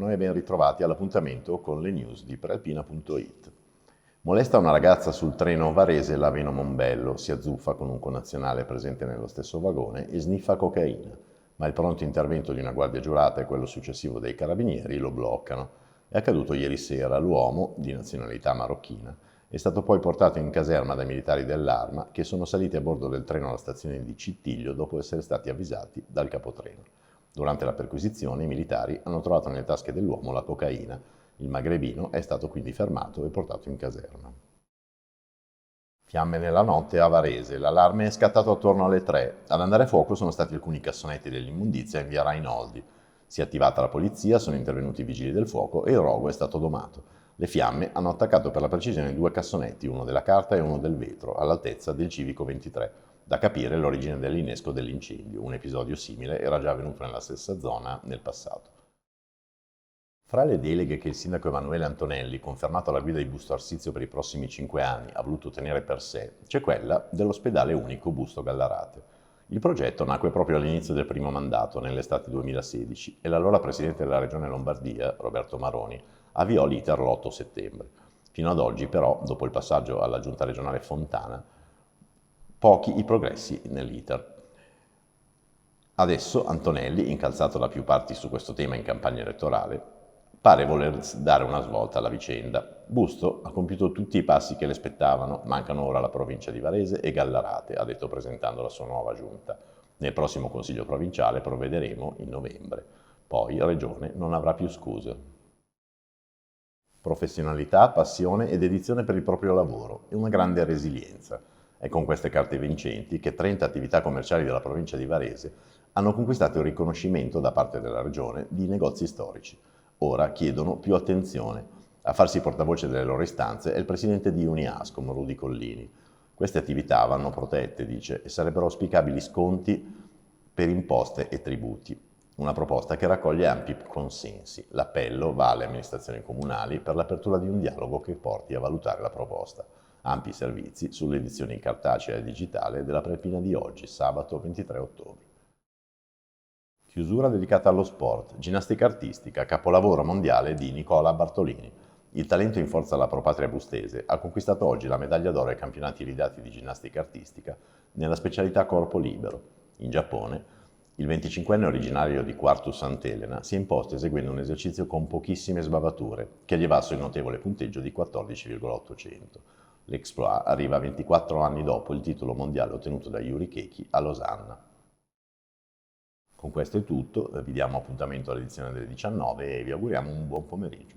buongiorno e ben ritrovati all'appuntamento con le news di prealpina.it. Molesta una ragazza sul treno Varese-Laveno-Mombello, si azzuffa con un connazionale presente nello stesso vagone e sniffa cocaina, ma il pronto intervento di una guardia giurata e quello successivo dei carabinieri lo bloccano. È accaduto ieri sera. L'uomo, di nazionalità marocchina, è stato poi portato in caserma dai militari dell'Arma che sono saliti a bordo del treno alla stazione di Cittiglio dopo essere stati avvisati dal capotreno. Durante la perquisizione i militari hanno trovato nelle tasche dell'uomo la cocaina. Il magrebino è stato quindi fermato e portato in caserma. Fiamme nella notte a Varese. L'allarme è scattato attorno alle 3. Ad andare a fuoco sono stati alcuni cassonetti dell'immondizia in via Rainoldi. Si è attivata la polizia, sono intervenuti i vigili del fuoco e il rogo è stato domato. Le fiamme hanno attaccato per la precisione 2 cassonetti, uno della carta e uno del vetro, all'altezza del Civico 23. Da capire l'origine dell'innesco dell'incendio. Un episodio simile era già avvenuto nella stessa zona nel passato. Fra le deleghe che il sindaco Emanuele Antonelli, confermato alla guida di Busto Arsizio per i prossimi 5 anni, ha voluto tenere per sé, c'è quella dell'ospedale unico Busto Gallarate. Il progetto nacque proprio all'inizio del primo mandato, nell'estate 2016, e l'allora presidente della regione Lombardia, Roberto Maroni, avviò l'iter l'8 settembre. Fino ad oggi, però, dopo il passaggio alla giunta regionale Fontana, pochi i progressi nell'iter. Adesso Antonelli, incalzato da più parti su questo tema in campagna elettorale, pare voler dare una svolta alla vicenda. Busto ha compiuto tutti i passi che le spettavano, mancano ora la provincia di Varese e Gallarate, ha detto presentando la sua nuova giunta. Nel prossimo Consiglio provinciale provvederemo in novembre. Poi Regione non avrà più scuse. Professionalità, passione e dedizione per il proprio lavoro e una grande resilienza. È con queste carte vincenti che 30 attività commerciali della provincia di Varese hanno conquistato il riconoscimento da parte della Regione di negozi storici. Ora chiedono più attenzione. A farsi portavoce delle loro istanze è il presidente di Uniascom, Rudy Collini. Queste attività vanno protette, dice, e sarebbero auspicabili sconti per imposte e tributi. Una proposta che raccoglie ampi consensi. L'appello va alle amministrazioni comunali per l'apertura di un dialogo che porti a valutare la proposta. Ampi servizi sulle edizioni cartacea e digitale della Prealpina di oggi, sabato 23 ottobre. Chiusura dedicata allo sport, ginnastica artistica, capolavoro mondiale di Nicola Bartolini. Il talento in forza alla Propatria Bustese ha conquistato oggi la medaglia d'oro ai campionati iridati di ginnastica artistica nella specialità corpo libero. In Giappone, il 25enne originario di Quartu Sant'Elena si è imposto eseguendo un esercizio con pochissime sbavature, che gli valso il notevole punteggio di 14,800. L'exploit arriva 24 anni dopo il titolo mondiale ottenuto da Yuri Keki a Losanna. Con questo è tutto, vi diamo appuntamento all'edizione delle 19 e vi auguriamo un buon pomeriggio.